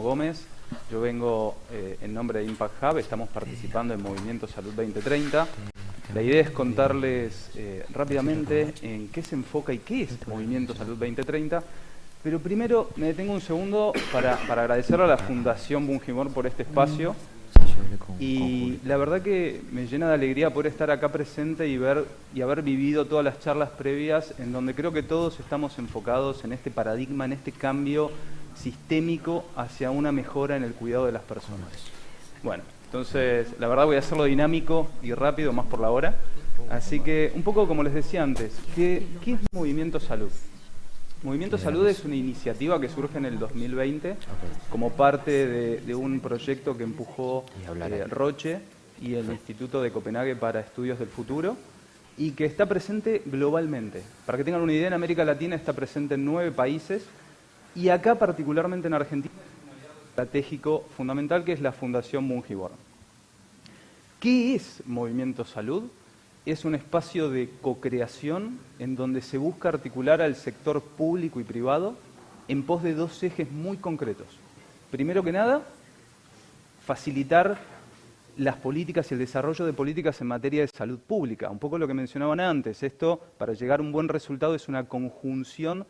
Gómez, yo vengo en nombre de Impact Hub, estamos participando en Movimiento Salud 2030. La idea es contarles rápidamente en qué se enfoca y qué es Movimiento Salud 2030, pero primero me detengo un segundo para agradecer a la Fundación Bungimor por este espacio, y la verdad que me llena de alegría poder estar acá presente y haber vivido todas las charlas previas en donde creo que todos estamos enfocados en este paradigma, en este cambio sistémico hacia una mejora en el cuidado de las personas. Bueno, entonces la verdad voy a hacerlo dinámico y rápido, más por la hora. Así que un poco como les decía antes, ¿qué es Movimiento Salud? Movimiento Salud es una iniciativa que surge en el 2020 como parte de un proyecto que empujó Roche y el Instituto de Copenhague para Estudios del Futuro, y que está presente globalmente. Para que tengan una idea, en América Latina está presente en 9 países, y acá particularmente en Argentina es un aliado estratégico fundamental, que es la Fundación Bungibor. ¿Qué es Movimiento Salud? Es un espacio de co-creación en donde se busca articular al sector público y privado en pos de 2 ejes muy concretos. Primero que nada, facilitar las políticas y el desarrollo de políticas en materia de salud pública. Un poco lo que mencionaban antes, esto para llegar a un buen resultado es una conjunción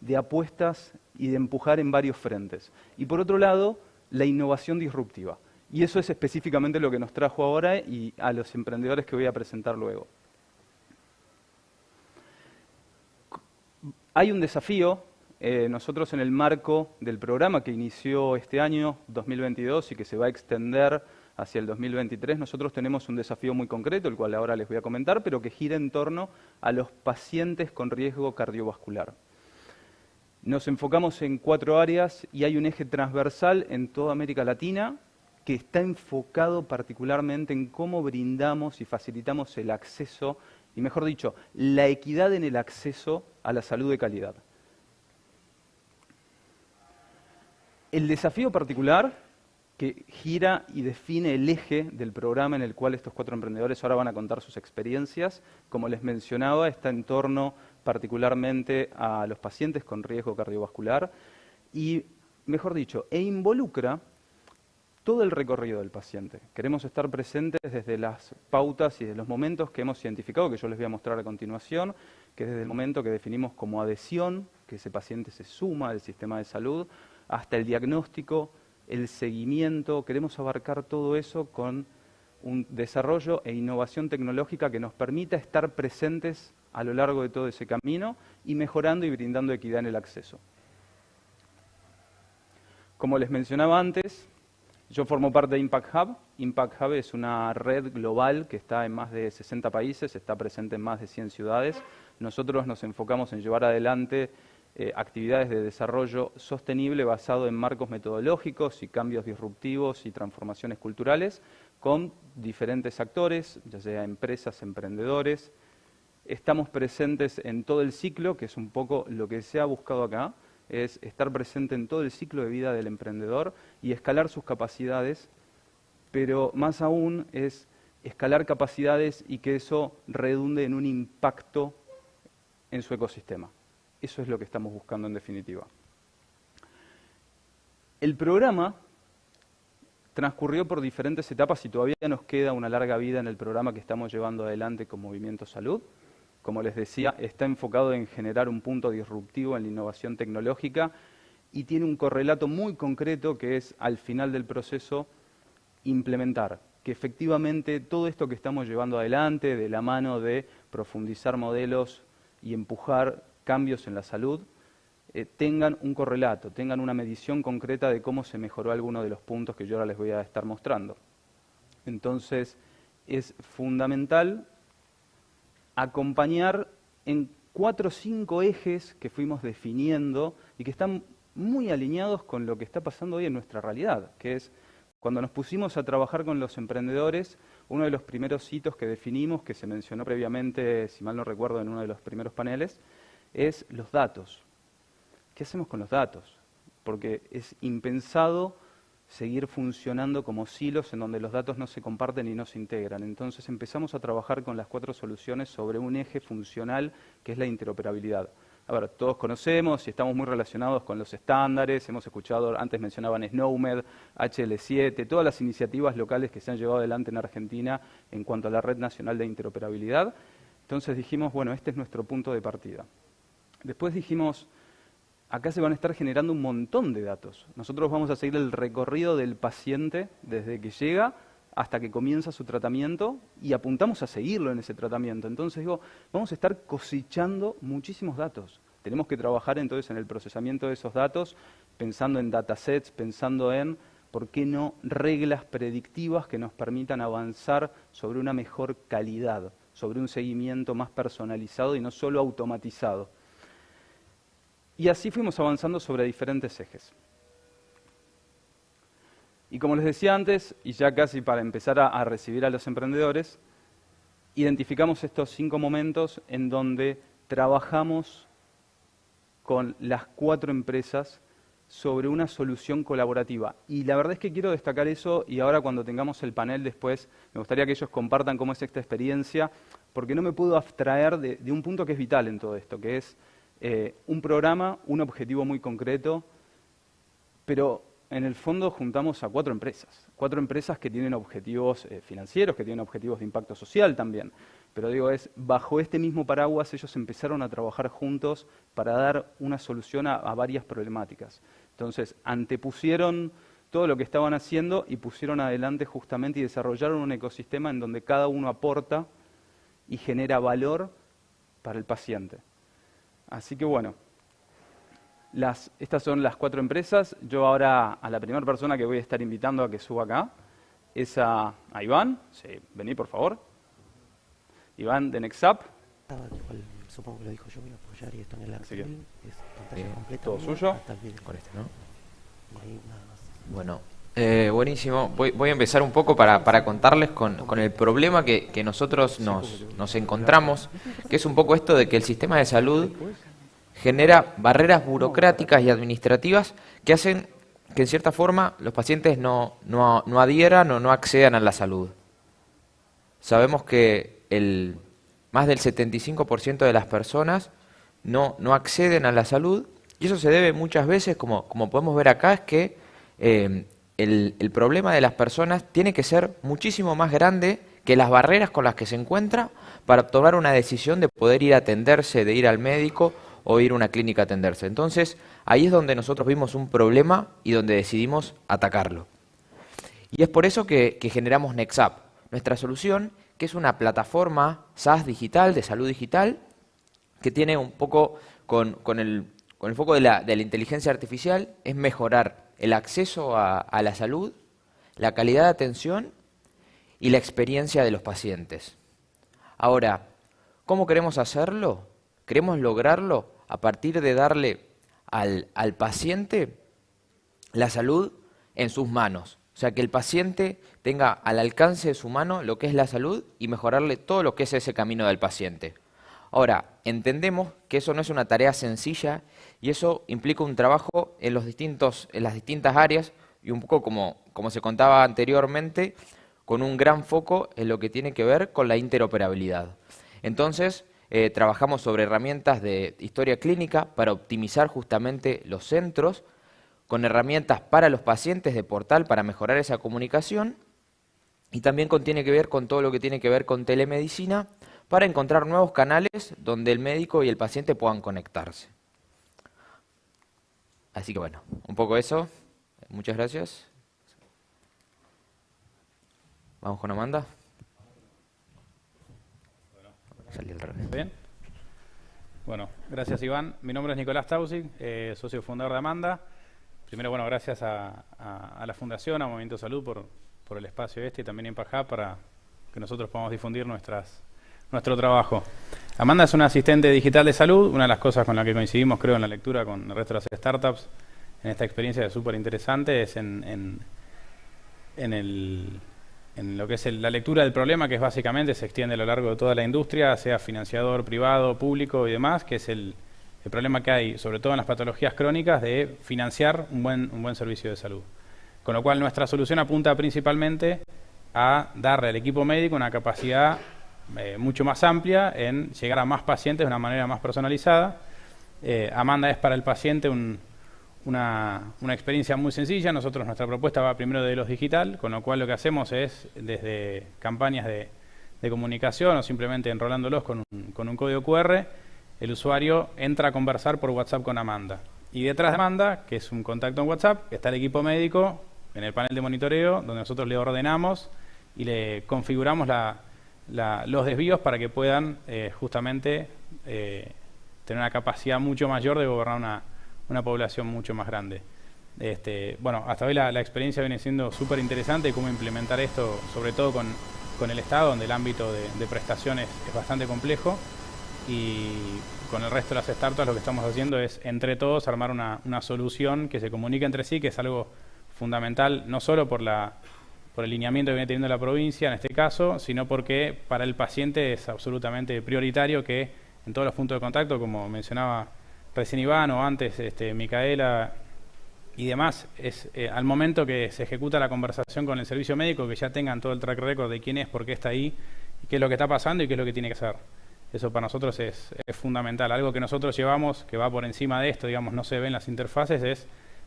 de apuestas y de empujar en varios frentes. Y por otro lado, la innovación disruptiva. Y eso es específicamente lo que nos trajo ahora y a los emprendedores que voy a presentar luego. Hay un desafío, nosotros en el marco del programa que inició este año, 2022, y que se va a extender hacia el 2023, nosotros tenemos un desafío muy concreto, el cual ahora les voy a comentar, pero que gira en torno a los pacientes con riesgo cardiovascular. Nos enfocamos en 4 áreas y hay un eje transversal en toda América Latina, que está enfocado particularmente en cómo brindamos y facilitamos el acceso, y mejor dicho, la equidad en el acceso a la salud de calidad. El desafío particular que gira y define el eje del programa en el cual estos 4 emprendedores ahora van a contar sus experiencias, como les mencionaba, está en torno particularmente a los pacientes con riesgo cardiovascular y, mejor dicho, involucra todo el recorrido del paciente. Queremos estar presentes desde las pautas y de los momentos que hemos identificado, que yo les voy a mostrar a continuación, que es desde el momento que definimos como adhesión, que ese paciente se suma al sistema de salud, hasta el diagnóstico, el seguimiento. Queremos abarcar todo eso con un desarrollo e innovación tecnológica que nos permita estar presentes a lo largo de todo ese camino y mejorando y brindando equidad en el acceso. Como les mencionaba antes, yo formo parte de Impact Hub. Impact Hub es una red global que está en más de 60 países, está presente en más de 100 ciudades. Nosotros nos enfocamos en llevar adelante actividades de desarrollo sostenible basado en marcos metodológicos y cambios disruptivos y transformaciones culturales con diferentes actores, ya sea empresas, emprendedores. Estamos presentes en todo el ciclo, que es un poco lo que se ha buscado acá, es estar presente en todo el ciclo de vida del emprendedor y escalar sus capacidades, pero más aún es escalar capacidades y que eso redunde en un impacto en su ecosistema. Eso es lo que estamos buscando en definitiva. El programa transcurrió por diferentes etapas y todavía nos queda una larga vida en el programa que estamos llevando adelante con Movimiento Salud. Como les decía, está enfocado en generar un punto disruptivo en la innovación tecnológica y tiene un correlato muy concreto que es, al final del proceso, implementar. Que efectivamente todo esto que estamos llevando adelante, de la mano de profundizar modelos y empujar cambios en la salud, tengan un correlato, tengan una medición concreta de cómo se mejoró alguno de los puntos que yo ahora les voy a estar mostrando. Entonces, es fundamental acompañar en 4 o 5 ejes que fuimos definiendo y que están muy alineados con lo que está pasando hoy en nuestra realidad, que es cuando nos pusimos a trabajar con los emprendedores, uno de los primeros hitos que definimos, que se mencionó previamente, si mal no recuerdo, en uno de los primeros paneles, es los datos. ¿Qué hacemos con los datos? Porque es impensado seguir funcionando como silos en donde los datos no se comparten y no se integran. Entonces empezamos a trabajar con las 4 soluciones sobre un eje funcional que es la interoperabilidad. a ver, todos conocemos y estamos muy relacionados con los estándares, hemos escuchado, antes mencionaban SNOMED, HL7, todas las iniciativas locales que se han llevado adelante en Argentina en cuanto a la Red Nacional de Interoperabilidad. Entonces dijimos, bueno, este es nuestro punto de partida. Después dijimos, acá se van a estar generando un montón de datos. Nosotros vamos a seguir el recorrido del paciente desde que llega hasta que comienza su tratamiento y apuntamos a seguirlo en ese tratamiento. Entonces digo, vamos a estar cosechando muchísimos datos. Tenemos que trabajar entonces en el procesamiento de esos datos, pensando en datasets, pensando en, ¿por qué no?, reglas predictivas que nos permitan avanzar sobre una mejor calidad, sobre un seguimiento más personalizado y no solo automatizado. Y así fuimos avanzando sobre diferentes ejes. Y como les decía antes, y ya casi para empezar a recibir a los emprendedores, identificamos estos 5 momentos en donde trabajamos con las 4 empresas sobre una solución colaborativa. Y la verdad es que quiero destacar eso, y ahora cuando tengamos el panel después, me gustaría que ellos compartan cómo es esta experiencia, porque no me puedo abstraer de un punto que es vital en todo esto, que es un programa, un objetivo muy concreto, pero en el fondo juntamos a 4 empresas que tienen objetivos financieros, que tienen objetivos de impacto social también. Pero digo, bajo este mismo paraguas ellos empezaron a trabajar juntos para dar una solución a varias problemáticas. Entonces, antepusieron todo lo que estaban haciendo y pusieron adelante justamente y desarrollaron un ecosistema en donde cada uno aporta y genera valor para el paciente. Así que bueno, estas son las 4 empresas. Yo ahora a la primera persona que voy a estar invitando a que suba acá es a Iván. Sí, vení por favor. Iván de NextUp. Supongo que lo dijo yo, voy a apoyar y esto en el Así que, es pantalla completa. todo suyo. Con este, ¿no? Y ahí nada más. Bueno, buenísimo. Voy a empezar un poco para contarles con el problema que nosotros nos encontramos, que es un poco esto de que el sistema de salud genera barreras burocráticas y administrativas que hacen que en cierta forma los pacientes no adhieran o no accedan a la salud. Sabemos que más del 75% de las personas no acceden a la salud, y eso se debe muchas veces, como podemos ver acá, es que el problema de las personas tiene que ser muchísimo más grande que las barreras con las que se encuentra para tomar una decisión de poder ir a atenderse, de ir al médico o ir a una clínica a atenderse. Entonces, ahí es donde nosotros vimos un problema y donde decidimos atacarlo. Y es por eso que generamos NextUp, nuestra solución, que es una plataforma SaaS digital, de salud digital, que tiene un poco con el foco de la inteligencia artificial, es mejorar el acceso a la salud, la calidad de atención y la experiencia de los pacientes. Ahora, ¿cómo queremos hacerlo? Queremos lograrlo a partir de darle al paciente la salud en sus manos. O sea, que el paciente tenga al alcance de su mano lo que es la salud y mejorarle todo lo que es ese camino del paciente. Ahora, entendemos que eso no es una tarea sencilla y eso implica un trabajo en las distintas áreas y un poco como se contaba anteriormente, con un gran foco en lo que tiene que ver con la interoperabilidad. Entonces, trabajamos sobre herramientas de historia clínica para optimizar justamente los centros, con herramientas para los pacientes de portal para mejorar esa comunicación, y también tiene que ver con todo lo que tiene que ver con telemedicina para encontrar nuevos canales donde el médico y el paciente puedan conectarse. Así que bueno, un poco eso. Muchas gracias. Vamos con Amanda. Salí al revés. Bien. Bueno, gracias Iván. Mi nombre es Nicolás Taussig, socio fundador de Amanda. Primero, bueno, gracias a la Fundación, a Movimiento Salud por el espacio y también Impact Hub para que nosotros podamos difundir nuestro trabajo. Amanda es una asistente digital de salud, una de las cosas con las que coincidimos, creo, en la lectura con el resto de las startups, en esta experiencia súper interesante, es en lo que es la lectura del problema, que es básicamente se extiende a lo largo de toda la industria, sea financiador, privado, público y demás, que es el problema que hay, sobre todo en las patologías crónicas, de financiar un buen servicio de salud. Con lo cual nuestra solución apunta principalmente a darle al equipo médico una capacidad mucho más amplia en llegar a más pacientes de una manera más personalizada Amanda es para el paciente una experiencia muy sencilla. Nuestra propuesta va primero de los digital, con lo cual lo que hacemos es, desde campañas de comunicación o simplemente enrolándolos con un código QR, el usuario entra a conversar por WhatsApp con Amanda. Y detrás de Amanda, que es un contacto en WhatsApp, está el equipo médico en el panel de monitoreo, donde nosotros le ordenamos y le configuramos los desvíos para que puedan justamente tener una capacidad mucho mayor de gobernar una población mucho más grande. Bueno, hasta hoy la experiencia viene siendo súper interesante de cómo implementar esto, sobre todo con el Estado, donde el ámbito de prestaciones es bastante complejo, y con el resto de las startups lo que estamos haciendo es, entre todos, armar una solución que se comunique entre sí, que es algo fundamental, no solo por el lineamiento que viene teniendo la provincia en este caso, sino porque para el paciente es absolutamente prioritario que en todos los puntos de contacto, como mencionaba recién Iván o antes Micaela y demás, es al momento que se ejecuta la conversación con el servicio médico, que ya tengan todo el track record de quién es, por qué está ahí, qué es lo que está pasando y qué es lo que tiene que hacer. Eso para nosotros es fundamental. Algo que nosotros llevamos, que va por encima de esto, digamos, no se ve en las interfaces, es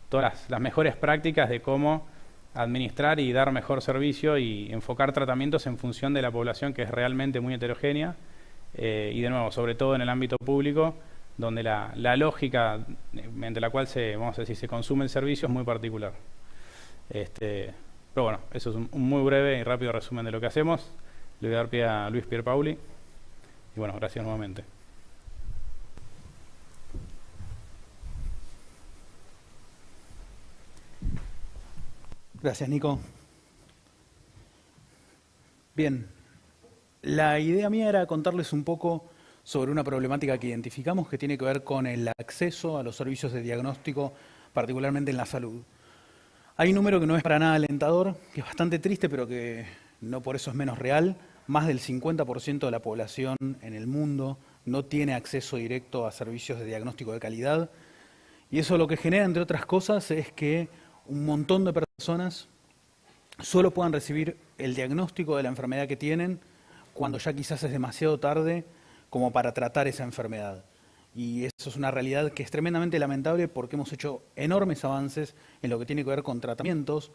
todas las mejores prácticas de cómo administrar y dar mejor servicio y enfocar tratamientos en función de la población, que es realmente muy heterogénea, y de nuevo, sobre todo en el ámbito público, donde la lógica mediante la cual se consume el servicio es muy particular. Pero bueno, eso es un muy breve y rápido resumen de lo que hacemos. Le voy a dar pie a Luis Pierpauli. Y bueno, gracias nuevamente. Gracias, Nico. Bien, la idea mía era contarles un poco sobre una problemática que identificamos que tiene que ver con el acceso a los servicios de diagnóstico, particularmente en la salud. Hay un número que no es para nada alentador, que es bastante triste, pero que no por eso es menos real. Más del 50% de la población en el mundo no tiene acceso directo a servicios de diagnóstico de calidad. Y eso lo que genera, entre otras cosas, es que un montón de personas solo puedan recibir el diagnóstico de la enfermedad que tienen cuando ya quizás es demasiado tarde como para tratar esa enfermedad. Y eso es una realidad que es tremendamente lamentable porque hemos hecho enormes avances en lo que tiene que ver con tratamientos,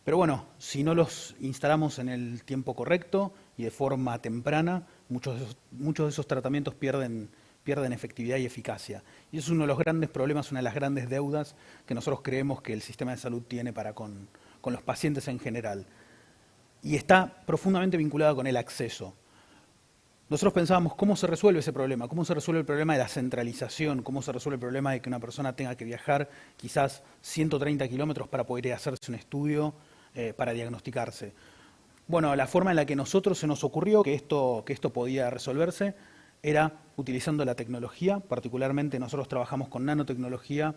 pero bueno, si no los instalamos en el tiempo correcto y de forma temprana, muchos de esos tratamientos pierden efectividad y eficacia. Y eso es uno de los grandes problemas, una de las grandes deudas que nosotros creemos que el sistema de salud tiene para con los pacientes en general. Y está profundamente vinculado con el acceso. Nosotros pensábamos cómo se resuelve ese problema, cómo se resuelve el problema de la centralización, cómo se resuelve el problema de que una persona tenga que viajar quizás 130 kilómetros para poder ir a hacerse un estudio para diagnosticarse. Bueno, la forma en la que nosotros se nos ocurrió que esto podía resolverse era utilizando la tecnología, particularmente nosotros trabajamos con nanotecnología,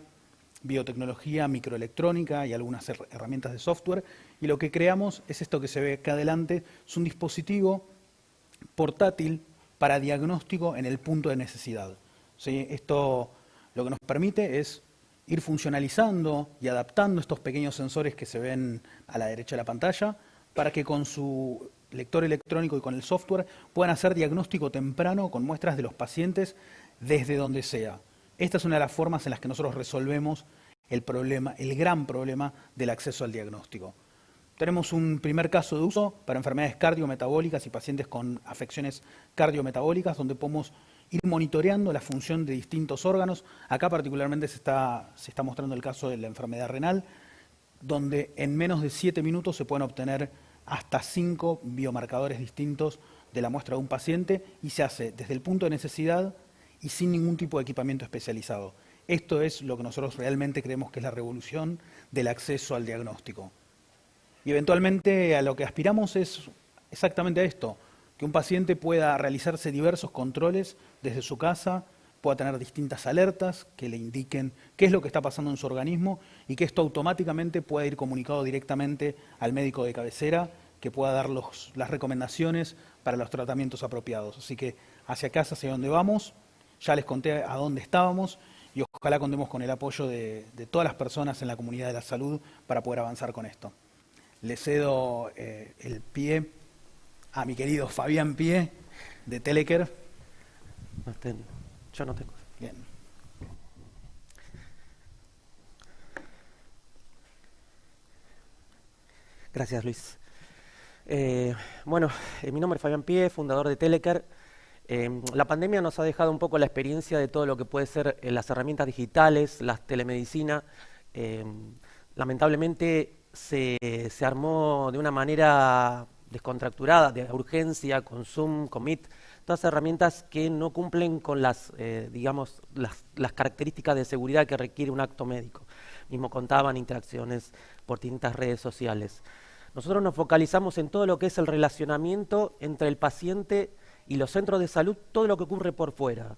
biotecnología, microelectrónica y algunas herramientas de software, y lo que creamos es esto que se ve acá adelante, es un dispositivo portátil para diagnóstico en el punto de necesidad. ¿Sí? Esto lo que nos permite es ir funcionalizando y adaptando estos pequeños sensores que se ven a la derecha de la pantalla para que con su lector electrónico y con el software puedan hacer diagnóstico temprano con muestras de los pacientes desde donde sea. Esta es una de las formas en las que nosotros resolvemos el gran problema del acceso al diagnóstico. Tenemos un primer caso de uso para enfermedades cardiometabólicas y pacientes con afecciones cardiometabólicas, donde podemos ir monitoreando la función de distintos órganos. Acá particularmente se está mostrando el caso de la enfermedad renal, donde en menos de 7 minutos se pueden obtener hasta 5 biomarcadores distintos de la muestra de un paciente y se hace desde el punto de necesidad y sin ningún tipo de equipamiento especializado. Esto es lo que nosotros realmente creemos que es la revolución del acceso al diagnóstico. Y eventualmente a lo que aspiramos es exactamente a esto, que un paciente pueda realizarse diversos controles desde su casa, pueda tener distintas alertas que le indiquen qué es lo que está pasando en su organismo y que esto automáticamente pueda ir comunicado directamente al médico de cabecera, que pueda dar las recomendaciones para los tratamientos apropiados. Así que hacia casa, hacia donde vamos, ya les conté a dónde estábamos y ojalá contemos con el apoyo de todas las personas en la comunidad de la salud para poder avanzar con esto. Le cedo el pie a mi querido Fabián Pie, de Teleker. Yo no tengo. Bien. Gracias, Luis. Bueno, mi nombre es Fabián Pie, fundador de Telecare. La pandemia nos ha dejado un poco la experiencia de todo lo que puede ser las herramientas digitales, la telemedicina. Lamentablemente se armó de una manera descontracturada, de urgencia, con Zoom, con Meet, todas herramientas que no cumplen con las características de seguridad que requiere un acto médico. Mismo contaban interacciones por distintas redes sociales. Nosotros nos focalizamos en todo lo que es el relacionamiento entre el paciente y los centros de salud, todo lo que ocurre por fuera.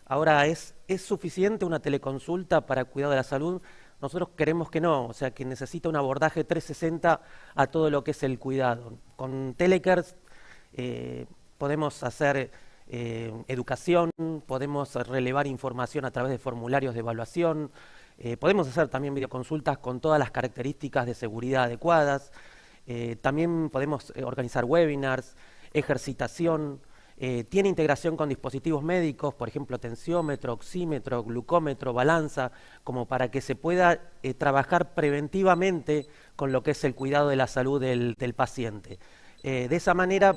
Ahora, ¿es suficiente una teleconsulta para el cuidado de la salud? Nosotros queremos que no, o sea, que necesita un abordaje 360 a todo lo que es el cuidado. Con Telecare podemos hacer educación, podemos relevar información a través de formularios de evaluación, podemos hacer también videoconsultas con todas las características de seguridad adecuadas, también podemos organizar webinars, ejercitación, tiene integración con dispositivos médicos, por ejemplo, tensiómetro, oxímetro, glucómetro, balanza, como para que se pueda trabajar preventivamente con lo que es el cuidado de la salud del paciente. De esa manera...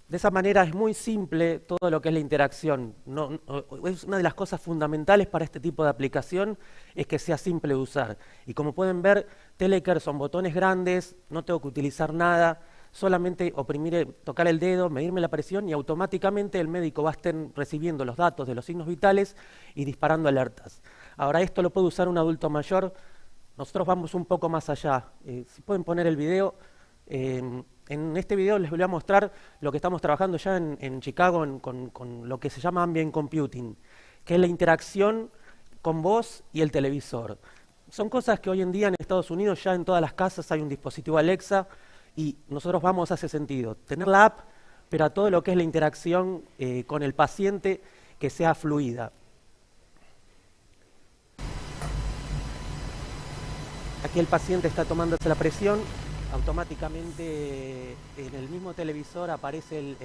De esa manera es muy simple todo lo que es la interacción. Es una de las cosas fundamentales para este tipo de aplicación, es que sea simple de usar. Y como pueden ver, Telecare son botones grandes, no tengo que utilizar nada, solamente tocar el dedo, medirme la presión y automáticamente el médico va a estar recibiendo los datos de los signos vitales y disparando alertas. Ahora esto lo puede usar un adulto mayor, nosotros vamos un poco más allá. Si pueden poner el video... En este video les voy a mostrar lo que estamos trabajando ya en Chicago con lo que se llama Ambient Computing, que es la interacción con vos y el televisor. Son cosas que hoy en día en Estados Unidos ya en todas las casas hay un dispositivo Alexa y nosotros vamos a ese sentido, tener la app, pero a todo lo que es la interacción con el paciente que sea fluida. Aquí el paciente está tomándose la presión. Automáticamente en el mismo televisor aparece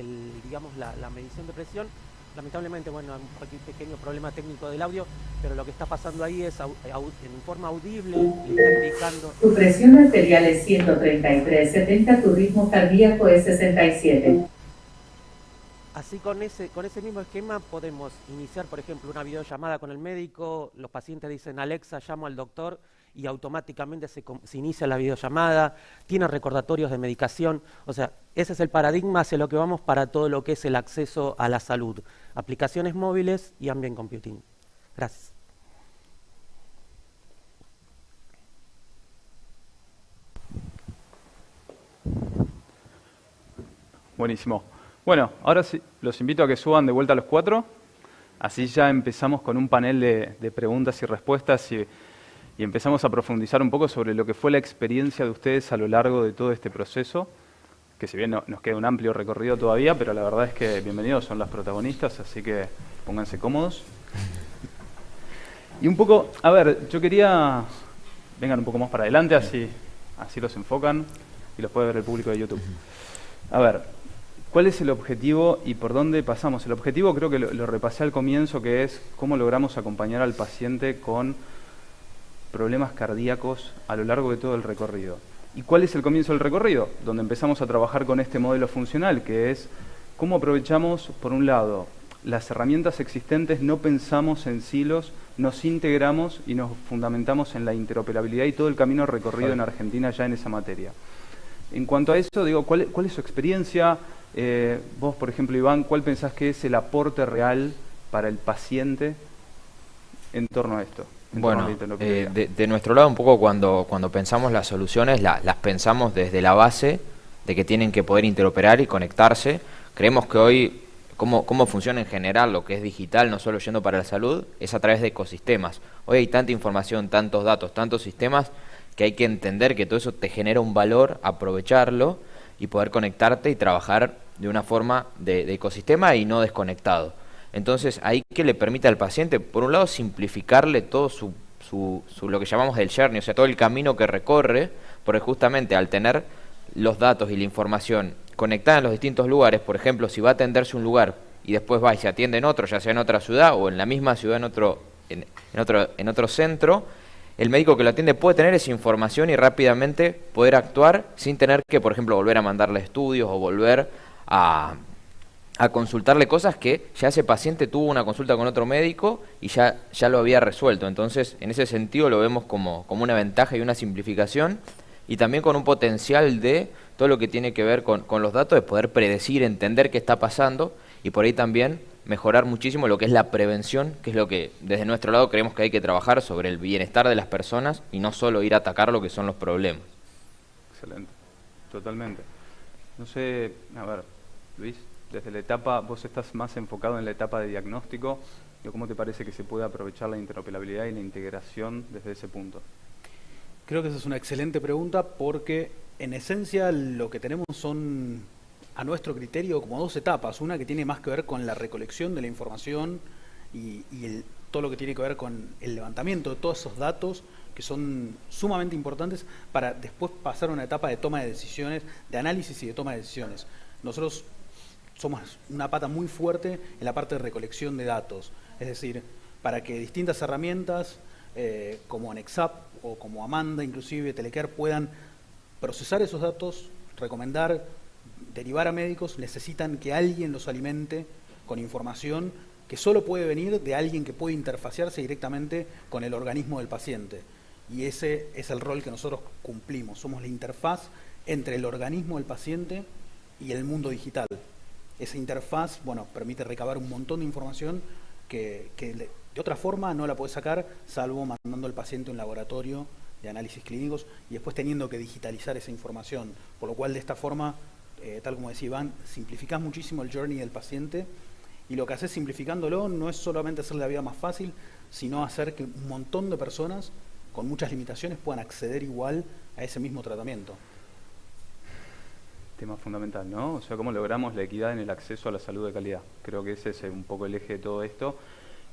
la medición de presión. Lamentablemente, bueno, hay cualquier pequeño problema técnico del audio, pero lo que está pasando ahí es en forma audible, le está indicando... Tu presión arterial es 133/70, tu ritmo cardíaco es 67. Así con ese mismo esquema podemos iniciar, por ejemplo, una videollamada con el médico, los pacientes dicen Alexa, llamo al doctor, y automáticamente se inicia la videollamada, tiene recordatorios de medicación, o sea, ese es el paradigma hacia lo que vamos para todo lo que es el acceso a la salud, aplicaciones móviles y Ambient Computing. Gracias. Buenísimo. Bueno, ahora sí, los invito a que suban de vuelta a los 4, así ya empezamos con un panel de preguntas y respuestas y empezamos a profundizar un poco sobre lo que fue la experiencia de ustedes a lo largo de todo este proceso, que si bien nos queda un amplio recorrido todavía, pero la verdad es que bienvenidos, son las protagonistas, así que pónganse cómodos. Y un poco, a ver, yo quería... Vengan un poco más para adelante, así los enfocan y los puede ver el público de YouTube. A ver, ¿cuál es el objetivo y por dónde pasamos? El objetivo creo que lo repasé al comienzo, que es cómo logramos acompañar al paciente con problemas cardíacos a lo largo de todo el recorrido. ¿Y cuál es el comienzo del recorrido? Donde empezamos a trabajar con este modelo funcional, que es cómo aprovechamos, por un lado, las herramientas existentes, no pensamos en silos, nos integramos y nos fundamentamos en la interoperabilidad y todo el camino recorrido en Argentina ya en esa materia. En cuanto a eso, digo, ¿cuál es su experiencia? Vos, por ejemplo, Iván, ¿cuál pensás que es el aporte real para el paciente en torno a esto? Bueno, de nuestro lado un poco cuando pensamos las soluciones, las pensamos desde la base de que tienen que poder interoperar y conectarse. Creemos que hoy, cómo funciona en general lo que es digital, no solo yendo para la salud, es a través de ecosistemas. Hoy hay tanta información, tantos datos, tantos sistemas, que hay que entender que todo eso te genera un valor, aprovecharlo y poder conectarte y trabajar de una forma de ecosistema y no desconectado. Entonces, ahí que le permite al paciente, por un lado, simplificarle todo lo que llamamos del journey, o sea, todo el camino que recorre, porque justamente al tener los datos y la información conectada en los distintos lugares, por ejemplo, si va a atenderse un lugar y después va y se atiende en otro, ya sea en otra ciudad o en la misma ciudad en otro centro, el médico que lo atiende puede tener esa información y rápidamente poder actuar sin tener que, por ejemplo, volver a mandarle estudios o volver a consultarle cosas que ya ese paciente tuvo una consulta con otro médico y ya lo había resuelto. Entonces, en ese sentido lo vemos como una ventaja y una simplificación, y también con un potencial de todo lo que tiene que ver con los datos, de poder predecir, entender qué está pasando, y por ahí también mejorar muchísimo lo que es la prevención, que es lo que desde nuestro lado creemos que hay que trabajar sobre el bienestar de las personas y no solo ir a atacar lo que son los problemas. Excelente, totalmente. No sé, a ver, Luis, desde la etapa, vos estás más enfocado en la etapa de diagnóstico, ¿cómo te parece que se puede aprovechar la interoperabilidad y la integración desde ese punto? Creo que esa es una excelente pregunta porque en esencia lo que tenemos son, a nuestro criterio, como dos etapas. Una que tiene más que ver con la recolección de la información y todo lo que tiene que ver con el levantamiento de todos esos datos que son sumamente importantes para después pasar a una etapa de toma de decisiones, de análisis y de toma de decisiones. Nosotros somos una pata muy fuerte en la parte de recolección de datos, es decir, para que distintas herramientas como Nexap o como Amanda, inclusive Telecare, puedan procesar esos datos, recomendar, derivar a médicos, necesitan que alguien los alimente con información que solo puede venir de alguien que puede interfaciarse directamente con el organismo del paciente. Y ese es el rol que nosotros cumplimos, somos la interfaz entre el organismo del paciente y el mundo digital. Esa interfaz, bueno, permite recabar un montón de información que de otra forma no la puede sacar, salvo mandando al paciente a un laboratorio de análisis clínicos y después teniendo que digitalizar esa información. Por lo cual, de esta forma, tal como decía Iván, simplificás muchísimo el journey del paciente, y lo que haces simplificándolo no es solamente hacerle la vida más fácil, sino hacer que un montón de personas con muchas limitaciones puedan acceder igual a ese mismo tratamiento. Tema fundamental, ¿no? O sea, cómo logramos la equidad en el acceso a la salud de calidad. Creo que ese es un poco el eje de todo esto.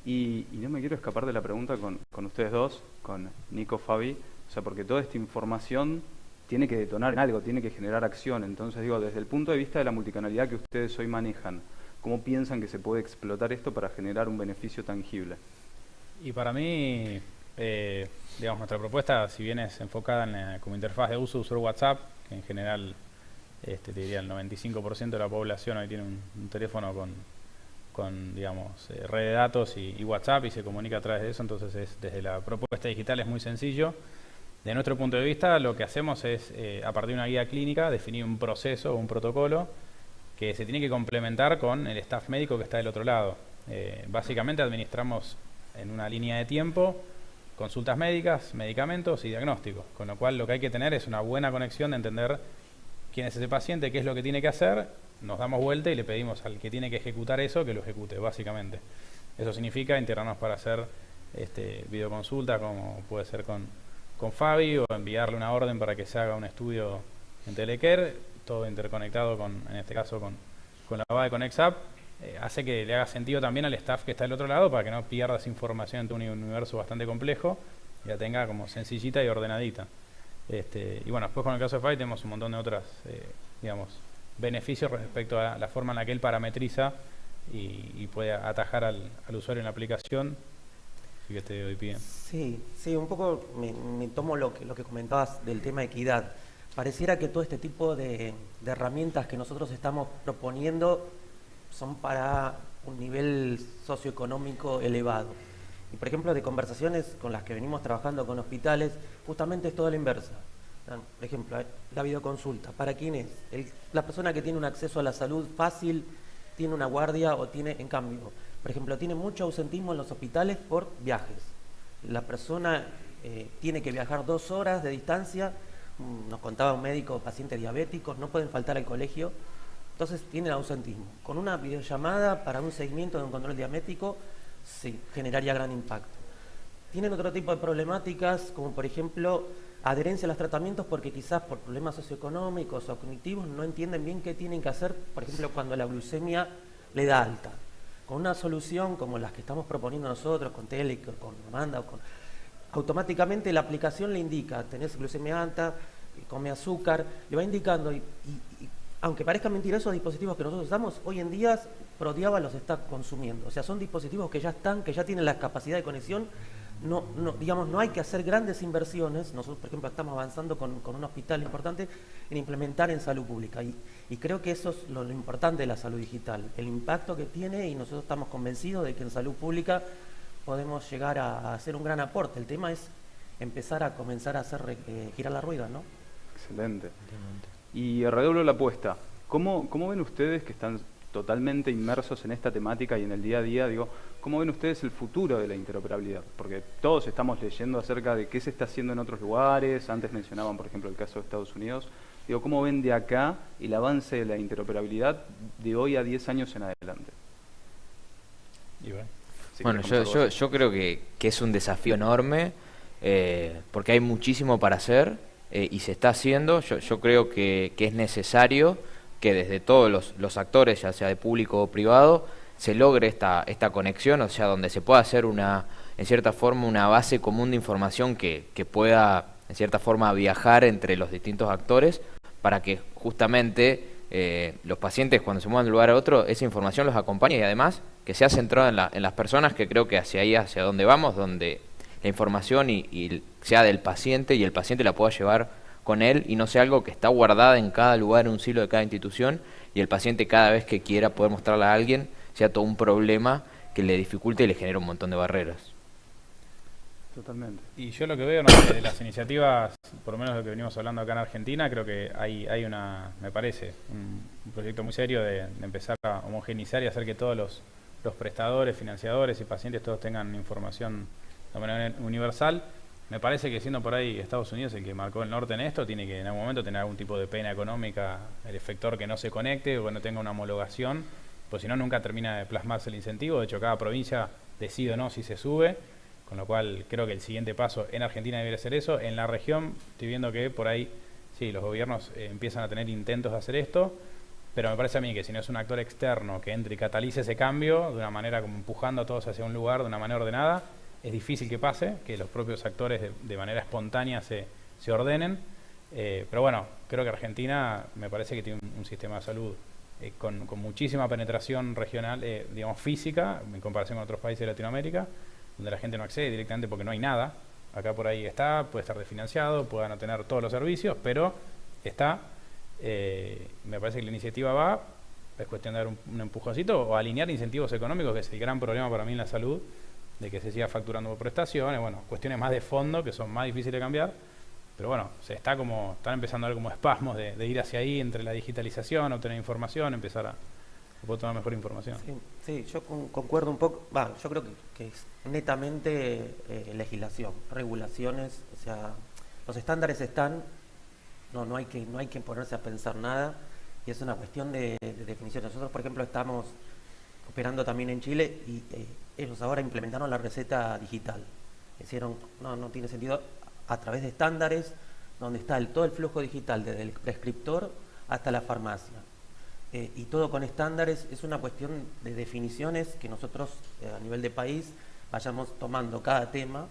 Y no me quiero escapar de la pregunta con ustedes dos, con Nico, Fabi, o sea, porque toda esta información tiene que detonar en algo, tiene que generar acción. Entonces, digo, desde el punto de vista de la multicanalidad que ustedes hoy manejan, ¿cómo piensan que se puede explotar esto para generar un beneficio tangible? Y para mí, digamos, nuestra propuesta, si bien es enfocada como interfaz de uso WhatsApp, que en general, te diría el 95% de la población hoy tiene un teléfono con digamos, red de datos y WhatsApp y se comunica a través de eso, entonces desde la propuesta digital es muy sencillo. De nuestro punto de vista, lo que hacemos es, a partir de una guía clínica, definir un proceso o un protocolo que se tiene que complementar con el staff médico que está del otro lado. Básicamente administramos en una línea de tiempo consultas médicas, medicamentos y diagnósticos, con lo cual lo que hay que tener es una buena conexión de entender quién es ese paciente, qué es lo que tiene que hacer, nos damos vuelta y le pedimos al que tiene que ejecutar eso que lo ejecute, básicamente. Eso significa integrarnos para hacer videoconsulta, como puede ser con Fabi, o enviarle una orden para que se haga un estudio en Telecare, todo interconectado en este caso con la base con Nexap. Hace que le haga sentido también al staff que está del otro lado para que no pierdas información en un universo bastante complejo y la tenga como sencillita y ordenadita. Y bueno, después con el caso de Fabi tenemos un montón de otras, digamos, beneficios respecto a la forma en la que él parametriza y puede atajar al usuario en la aplicación. Así que te doy pie. Sí, un poco me tomo lo que comentabas del tema equidad. Pareciera que todo este tipo de herramientas que nosotros estamos proponiendo son para un nivel socioeconómico elevado. Y por ejemplo, de conversaciones con las que venimos trabajando con hospitales, justamente es todo la inversa. Por ejemplo, la videoconsulta, ¿para quién es? La persona que tiene un acceso a la salud fácil, tiene una guardia o tiene, en cambio, por ejemplo, tiene mucho ausentismo en los hospitales por viajes. La persona tiene que viajar 2 horas de distancia, nos contaba un médico, pacientes diabéticos, no pueden faltar al colegio, entonces tienen ausentismo. Con una videollamada para un seguimiento de un control diabético, sí, generaría gran impacto. Tienen otro tipo de problemáticas, como por ejemplo, adherencia a los tratamientos porque quizás por problemas socioeconómicos o cognitivos no entienden bien qué tienen que hacer, por ejemplo, cuando la glucemia le da alta. Con una solución como las que estamos proponiendo nosotros, con Telecare, con Amanda, automáticamente la aplicación le indica, tenés glucemia alta, come azúcar, le va indicando y aunque parezca mentira, esos dispositivos que nosotros usamos, hoy en día Prodiaba los está consumiendo. O sea, son dispositivos que ya están, que ya tienen la capacidad de conexión. Digamos, no hay que hacer grandes inversiones. Nosotros, por ejemplo, estamos avanzando con un hospital importante en implementar en salud pública. Y creo que eso es lo importante de la salud digital, el impacto que tiene, y nosotros estamos convencidos de que en salud pública podemos llegar a hacer un gran aporte. El tema es empezar a comenzar a hacer girar la rueda, ¿no? Excelente. Y redoblo la apuesta. ¿Cómo ven ustedes, que están totalmente inmersos en esta temática y en el día a día, digo, cómo ven ustedes el futuro de la interoperabilidad? Porque todos estamos leyendo acerca de qué se está haciendo en otros lugares. Antes mencionaban, por ejemplo, el caso de Estados Unidos. Digo, ¿cómo ven de acá el avance de la interoperabilidad de hoy a 10 años en adelante? Bueno, yo creo que es un desafío enorme, porque hay muchísimo para hacer, y se está haciendo. Yo creo que es necesario que desde todos los actores, ya sea de público o privado, se logre esta conexión, o sea, donde se pueda hacer en cierta forma, una base común de información que pueda, en cierta forma, viajar entre los distintos actores, para que justamente los pacientes, cuando se muevan de un lugar a otro, esa información los acompañe, y además que sea centrada en las personas, que creo que hacia donde vamos, donde la información y sea del paciente, y el paciente la pueda llevar con él, y no sea algo que está guardada en cada lugar, en un silo de cada institución, y el paciente, cada vez que quiera poder mostrarla a alguien, sea todo un problema que le dificulte y le genera un montón de barreras. Totalmente. Y yo lo que veo, de las iniciativas, por lo menos lo que venimos hablando acá en Argentina, creo que hay me parece, un proyecto muy serio de empezar a homogeneizar y hacer que todos los prestadores, financiadores y pacientes todos tengan información de manera universal. Me parece que, siendo por ahí Estados Unidos el que marcó el norte en esto, tiene que en algún momento tener algún tipo de pena económica el efector que no se conecte o que no tenga una homologación, pues si no, nunca termina de plasmarse el incentivo. De hecho, cada provincia decide o no si se sube, con lo cual creo que el siguiente paso en Argentina debería ser eso. En la región estoy viendo que por ahí, sí, los gobiernos empiezan a tener intentos de hacer esto, pero me parece a mí que si no es un actor externo que entre y catalice ese cambio de una manera como empujando a todos hacia un lugar de una manera ordenada, es difícil que pase, que los propios actores de manera espontánea se ordenen. Pero bueno, creo que Argentina me parece que tiene un sistema de salud con muchísima penetración regional, digamos física, en comparación con otros países de Latinoamérica, donde la gente no accede directamente porque no hay nada. Acá por ahí está, puede estar desfinanciado, pueda no tener todos los servicios, pero está. Me parece que la iniciativa va, es cuestión de dar un empujoncito o alinear incentivos económicos, que es el gran problema para mí en la salud, de que se siga facturando por prestaciones, bueno, cuestiones más de fondo que son más difíciles de cambiar, pero bueno, están empezando a ver como espasmos de ir hacia ahí, entre la digitalización, obtener información, empezar a poder tomar mejor información. Sí, yo concuerdo un poco. Yo creo que es netamente legislación, regulaciones, o sea, los estándares están, no hay que ponerse a pensar nada, y es una cuestión de definición. Nosotros, por ejemplo, estamos operando también en Chile, y ellos ahora implementaron la receta digital. Hicieron, no tiene sentido, a través de estándares, donde está todo el flujo digital, desde el prescriptor hasta la farmacia. Y todo con estándares. Es una cuestión de definiciones que nosotros a nivel de país vayamos tomando cada tema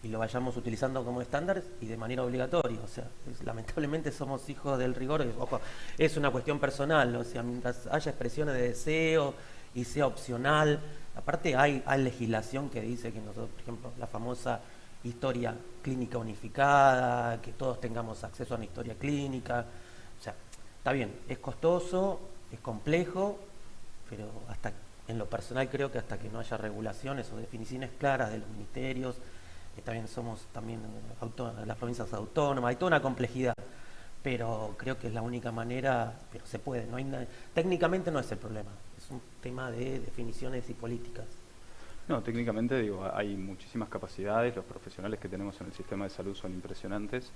y lo vayamos utilizando como estándares y de manera obligatoria. O sea, lamentablemente somos hijos del rigor. Ojo, es una cuestión personal, o sea, mientras haya expresiones de deseo y sea opcional. Aparte hay legislación que dice que nosotros, por ejemplo, la famosa historia clínica unificada, que todos tengamos acceso a una historia clínica. O sea, está bien, es costoso, es complejo, pero hasta en lo personal creo que hasta que no haya regulaciones o definiciones claras de los ministerios, también somos las provincias autónomas, hay toda una complejidad, pero creo que es la única manera, pero se puede, técnicamente no es el problema, es un tema de definiciones y políticas. No, técnicamente digo, hay muchísimas capacidades, los profesionales que tenemos en el sistema de salud son impresionantes,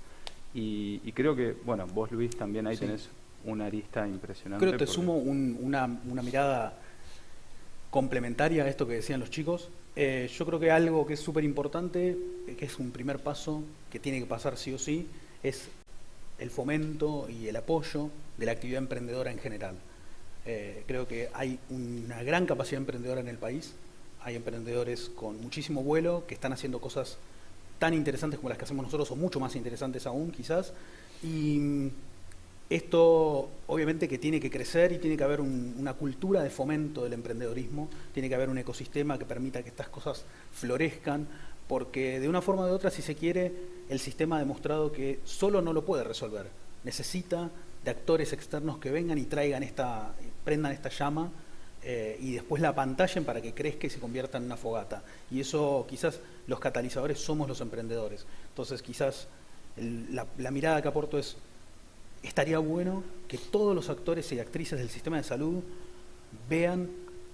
y creo que, bueno, vos, Luis, también ahí tenés una arista impresionante. Creo que te sumo una mirada complementaria a esto que decían los chicos. Yo creo que algo que es súper importante, que es un primer paso que tiene que pasar sí o sí, es el fomento y el apoyo de la actividad emprendedora en general. Creo que hay una gran capacidad emprendedora en el país. Hay emprendedores con muchísimo vuelo que están haciendo cosas tan interesantes como las que hacemos nosotros, o mucho más interesantes aún quizás, y Esto obviamente que tiene que crecer y tiene que haber una cultura de fomento del emprendedorismo, tiene que haber un ecosistema que permita que estas cosas florezcan, porque de una forma o de otra, si se quiere, el sistema ha demostrado que solo no lo puede resolver. Necesita de actores externos que vengan y prendan esta llama y después la apantallen para que crezca y se convierta en una fogata. Y eso quizás los catalizadores somos los emprendedores. Entonces quizás la mirada que aporto es: estaría bueno que todos los actores y actrices del sistema de salud vean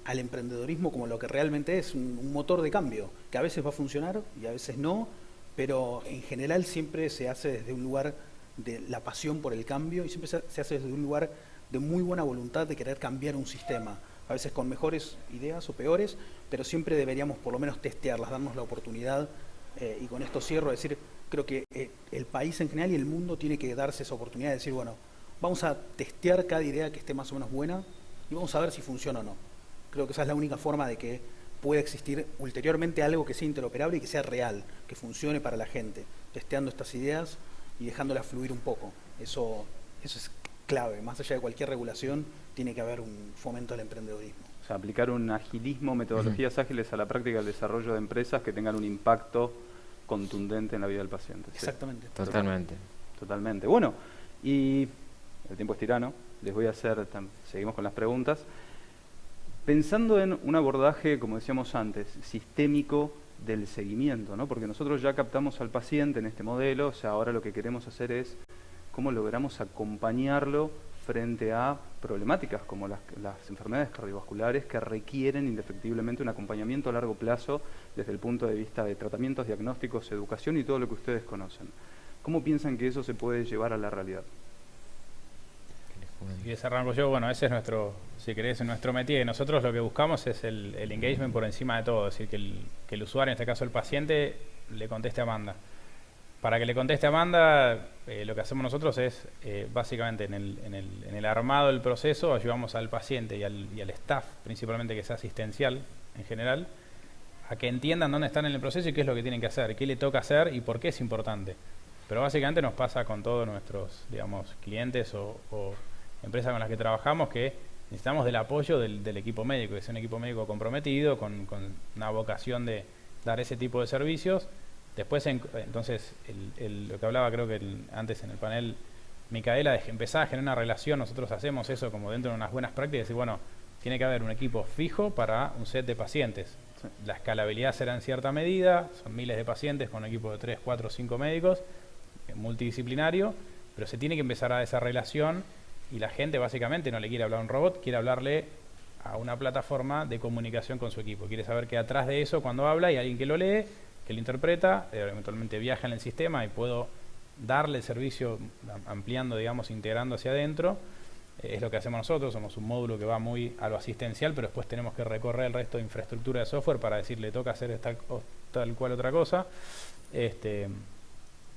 al emprendedorismo como lo que realmente es, un motor de cambio, que a veces va a funcionar y a veces no, pero en general siempre se hace desde un lugar de la pasión por el cambio y siempre se hace desde un lugar de muy buena voluntad de querer cambiar un sistema, a veces con mejores ideas o peores, pero siempre deberíamos por lo menos testearlas, darnos la oportunidad, y con esto cierro, decir, creo que el país en general y el mundo tiene que darse esa oportunidad de decir, bueno, vamos a testear cada idea que esté más o menos buena y vamos a ver si funciona o no. Creo que esa es la única forma de que pueda existir ulteriormente algo que sea interoperable y que sea real, que funcione para la gente, testeando estas ideas y dejándolas fluir un poco. Eso es clave. Más allá de cualquier regulación, tiene que haber un fomento al emprendedorismo. O sea, aplicar un agilismo, metodologías ágiles a la práctica del desarrollo de empresas que tengan un impacto contundente en la vida del paciente. Exactamente. Sí. Totalmente. Totalmente. Bueno, y el tiempo es tirano. Les voy a hacer, seguimos con las preguntas. Pensando en un abordaje, como decíamos antes, sistémico del seguimiento, ¿no? Porque nosotros ya captamos al paciente en este modelo, o sea, ahora lo que queremos hacer es cómo logramos acompañarlo frente a problemáticas como las enfermedades cardiovasculares que requieren indefectiblemente un acompañamiento a largo plazo desde el punto de vista de tratamientos, diagnósticos, educación y todo lo que ustedes conocen. ¿Cómo piensan que eso se puede llevar a la realidad? Y ese arranco yo, bueno, ese es nuestro, si querés, nuestro métier. Nosotros lo que buscamos es el engagement por encima de todo, es decir, que el usuario, en este caso el paciente, le conteste a Amanda. Para que le conteste a Amanda, lo que hacemos nosotros es, básicamente, en el armado del proceso, ayudamos al paciente y al staff, principalmente que sea asistencial en general, a que entiendan dónde están en el proceso y qué es lo que tienen que hacer, qué le toca hacer y por qué es importante. Pero básicamente nos pasa con todos nuestros, digamos, clientes o empresas con las que trabajamos, que necesitamos del apoyo del equipo médico, que sea un equipo médico comprometido, con una vocación de dar ese tipo de servicios. Después, entonces, lo que hablaba creo que antes en el panel Micaela, de empezar a generar una relación. Nosotros hacemos eso como dentro de unas buenas prácticas, decir, bueno, tiene que haber un equipo fijo para un set de pacientes. La escalabilidad será en cierta medida, son miles de pacientes con un equipo de 3, 4, 5 médicos, multidisciplinario, pero se tiene que empezar a dar esa relación. Y la gente básicamente no le quiere hablar a un robot, quiere hablarle a una plataforma de comunicación con su equipo. Quiere saber que atrás de eso, cuando habla, hay alguien que lo lee, que lo interpreta, eventualmente viaja en el sistema y puedo darle el servicio ampliando, digamos, integrando hacia adentro. Es lo que hacemos nosotros, somos un módulo que va muy a lo asistencial, pero después tenemos que recorrer el resto de infraestructura de software para decirle toca hacer tal cual otra cosa.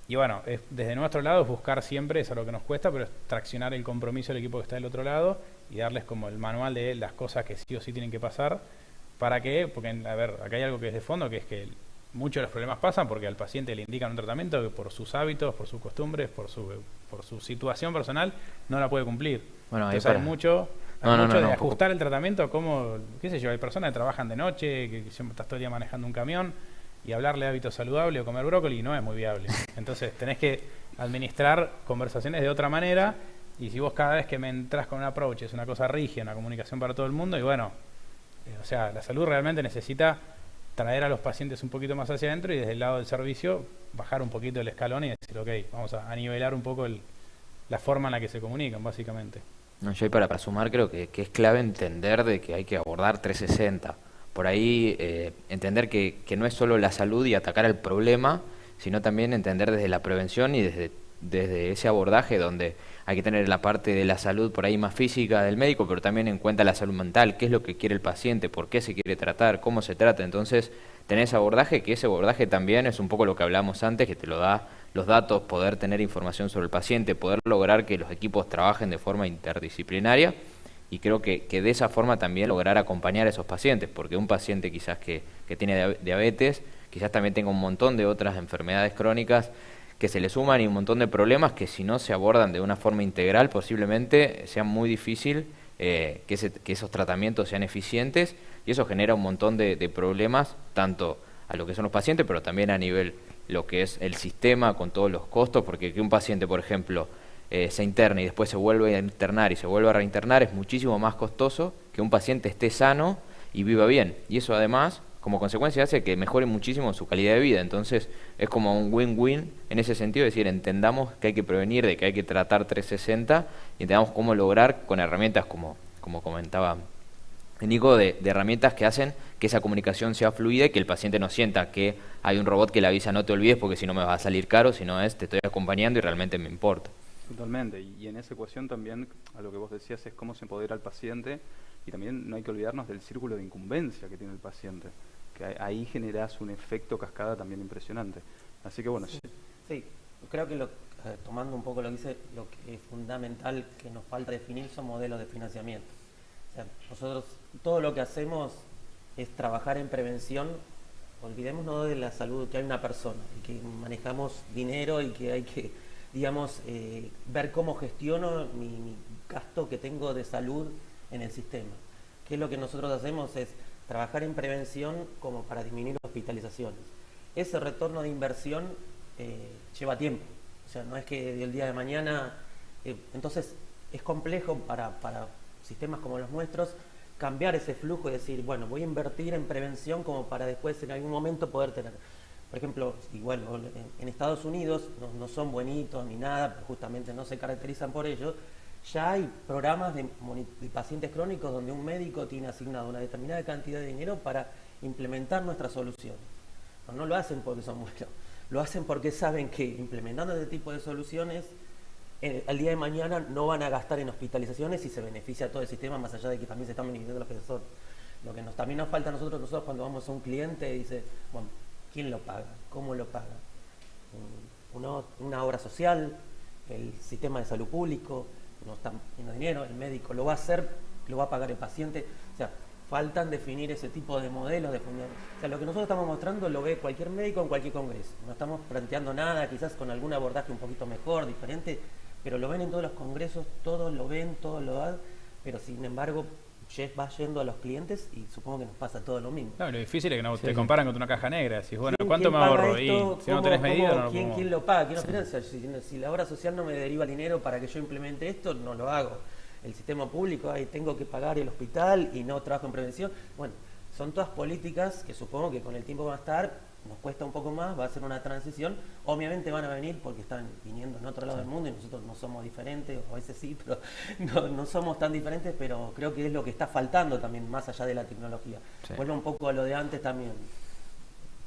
Y bueno, desde nuestro lado es buscar siempre, eso es lo que nos cuesta, pero es traccionar el compromiso del equipo que está del otro lado y darles como el manual de las cosas que sí o sí tienen que pasar. ¿Para qué? Porque, a ver, acá hay algo que es de fondo, que es que muchos de los problemas pasan porque al paciente le indican un tratamiento que por sus hábitos, por sus costumbres, por su situación personal, no la puede cumplir. Bueno, entonces hay mucho de ajustar el tratamiento a cómo, qué sé yo, hay personas que trabajan de noche, que siempre estás todo el día manejando un camión, y hablarle de hábitos saludables o comer brócoli no es muy viable. Entonces tenés que administrar conversaciones de otra manera, y si vos cada vez que me entras con un approach es una cosa rígida, una comunicación para todo el mundo, y bueno, o sea, la salud realmente necesita traer a los pacientes un poquito más hacia adentro y desde el lado del servicio bajar un poquito el escalón y decir, ok, vamos a nivelar un poco la forma en la que se comunican, básicamente. No, yo para sumar creo que es clave entender de que hay que abordar 360. Por ahí entender que no es solo la salud y atacar el problema, sino también entender desde la prevención y desde ese abordaje donde hay que tener la parte de la salud por ahí más física del médico, pero también en cuenta la salud mental, qué es lo que quiere el paciente, por qué se quiere tratar, cómo se trata. Entonces, tener ese abordaje, que ese abordaje también es un poco lo que hablamos antes, que te lo da los datos, poder tener información sobre el paciente, poder lograr que los equipos trabajen de forma interdisciplinaria. Y creo que de esa forma también lograr acompañar a esos pacientes, porque un paciente quizás que tiene diabetes, quizás también tenga un montón de otras enfermedades crónicas que se le suman y un montón de problemas que si no se abordan de una forma integral posiblemente sea muy difícil que esos tratamientos sean eficientes, y eso genera un montón de problemas tanto a lo que son los pacientes, pero también a nivel lo que es el sistema con todos los costos, porque que un paciente, por ejemplo, se interne y después se vuelve a internar y se vuelve a reinternar es muchísimo más costoso que un paciente esté sano y viva bien, y eso además como consecuencia hace que mejore muchísimo su calidad de vida. Entonces es como un win-win en ese sentido, es decir, entendamos que hay que prevenir, de que hay que tratar 360 y entendamos cómo lograr con herramientas como comentaba Nico, de herramientas que hacen que esa comunicación sea fluida y que el paciente no sienta que hay un robot que le avisa no te olvides porque si no me va a salir caro, sino te estoy acompañando y realmente me importa. Totalmente, y en esa ecuación también a lo que vos decías es cómo se empodera al paciente, y también no hay que olvidarnos del círculo de incumbencia que tiene el paciente, que ahí generás un efecto cascada también impresionante. Así que bueno. Sí, creo que tomando un poco lo que dice, lo que es fundamental que nos falta definir son modelos de financiamiento. O sea, nosotros todo lo que hacemos es trabajar en prevención. Olvidémonos de la salud, que hay una persona y que manejamos dinero y que hay que, digamos, ver cómo gestiono mi gasto que tengo de salud en el sistema. ¿Qué es lo que nosotros hacemos? Es trabajar en prevención como para disminuir hospitalizaciones. Ese retorno de inversión lleva tiempo. O sea, no es que del día de mañana... entonces, es complejo para sistemas como los nuestros cambiar ese flujo y decir, bueno, voy a invertir en prevención como para después en algún momento poder tener... Por ejemplo, igual en Estados Unidos no son buenitos ni nada, pero justamente no se caracterizan por ello. Ya hay programas de pacientes crónicos donde un médico tiene asignado una determinada cantidad de dinero para implementar nuestras soluciones. No lo hacen porque son buenos, lo hacen porque saben que implementando este tipo de soluciones, al día de mañana no van a gastar en hospitalizaciones y se beneficia a todo el sistema, más allá de que también se están beneficiando los que son. Lo que también nos falta a nosotros cuando vamos a un cliente y dice, bueno, ¿quién lo paga? ¿Cómo lo paga? Una obra social, el sistema de salud público, no está poniendo dinero, el médico lo va a hacer, lo va a pagar el paciente. O sea, faltan definir ese tipo de modelos de función. O sea, lo que nosotros estamos mostrando lo ve cualquier médico en cualquier congreso. No estamos planteando nada, quizás con algún abordaje un poquito mejor, diferente, pero lo ven en todos los congresos, todos lo ven, todos lo dan, pero sin embargo va yendo a los clientes y supongo que nos pasa todo lo mismo. No, lo difícil es que no te comparan con una caja negra. Decís, bueno, ¿cuánto me ahorro? Y si no tenés medida, no lo pongo. ¿Quién lo paga? ¿Quién lo financia? Si la obra social no me deriva dinero para que yo implemente esto, no lo hago. El sistema público, tengo que pagar el hospital y no trabajo en prevención. Bueno, son todas políticas que supongo que con el tiempo van a estar, nos cuesta un poco más, va a ser una transición. Obviamente van a venir porque están viniendo en otro lado del mundo y nosotros no somos diferentes, o a veces sí, pero no somos tan diferentes, pero creo que es lo que está faltando también, más allá de la tecnología. Sí. Vuelvo un poco a lo de antes también.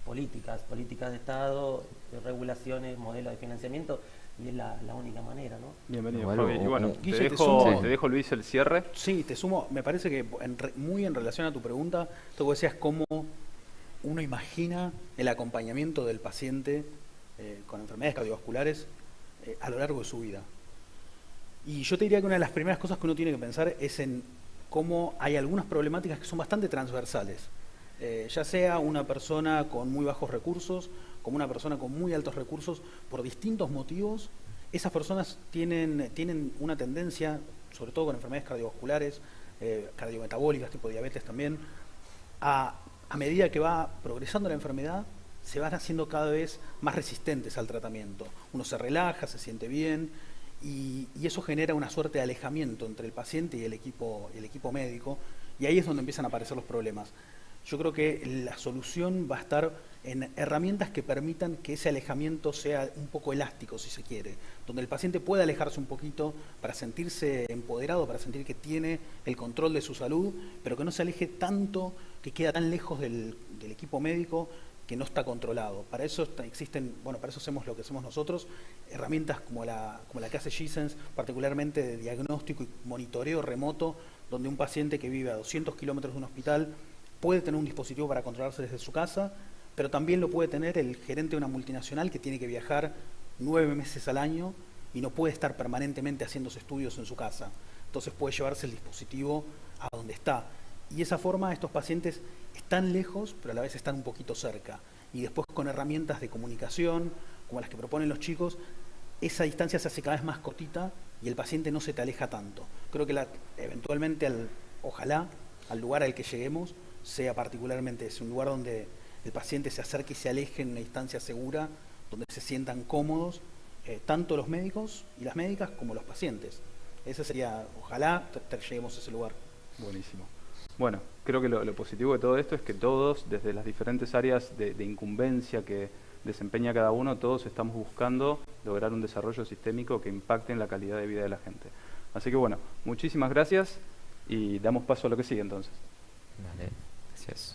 Políticas de Estado, regulaciones, modelos de financiamiento, y es la única manera, ¿no? Bienvenido, Fabi. Y bueno, te dejo, Luis, el cierre. Sí, te sumo. Me parece que muy en relación a tu pregunta, tú decías cómo uno imagina el acompañamiento del paciente con enfermedades cardiovasculares a lo largo de su vida. Y yo te diría que una de las primeras cosas que uno tiene que pensar es en cómo hay algunas problemáticas que son bastante transversales. Ya sea una persona con muy bajos recursos, como una persona con muy altos recursos, por distintos motivos, esas personas tienen una tendencia, sobre todo con enfermedades cardiovasculares, cardiometabólicas, tipo diabetes también, a medida que va progresando la enfermedad, se van haciendo cada vez más resistentes al tratamiento. Uno se relaja, se siente bien, y eso genera una suerte de alejamiento entre el paciente y el equipo médico, y ahí es donde empiezan a aparecer los problemas. Yo creo que la solución va a estar en herramientas que permitan que ese alejamiento sea un poco elástico, si se quiere, donde el paciente pueda alejarse un poquito para sentirse empoderado, para sentir que tiene el control de su salud, pero que no se aleje tanto, que queda tan lejos del equipo médico que no está controlado. Para eso existen, para eso hacemos lo que hacemos nosotros, herramientas como la que hace G-Sense, particularmente de diagnóstico y monitoreo remoto, donde un paciente que vive a 200 kilómetros de un hospital puede tener un dispositivo para controlarse desde su casa, pero también lo puede tener el gerente de una multinacional que tiene que viajar 9 meses al año y no puede estar permanentemente haciéndose estudios en su casa. Entonces puede llevarse el dispositivo a donde está. Y de esa forma estos pacientes están lejos, pero a la vez están un poquito cerca. Y después con herramientas de comunicación, como las que proponen los chicos, esa distancia se hace cada vez más cortita y el paciente no se te aleja tanto. Creo que eventualmente, ojalá, al lugar al que lleguemos, sea particularmente ese, un lugar donde el paciente se acerque y se aleje en una distancia segura, donde se sientan cómodos, tanto los médicos y las médicas como los pacientes. Ese sería, ojalá lleguemos a ese lugar. Buenísimo. Bueno, creo que lo positivo de todo esto es que todos, desde las diferentes áreas de incumbencia que desempeña cada uno, todos estamos buscando lograr un desarrollo sistémico que impacte en la calidad de vida de la gente. Así que bueno, muchísimas gracias y damos paso a lo que sigue entonces. Vale, gracias.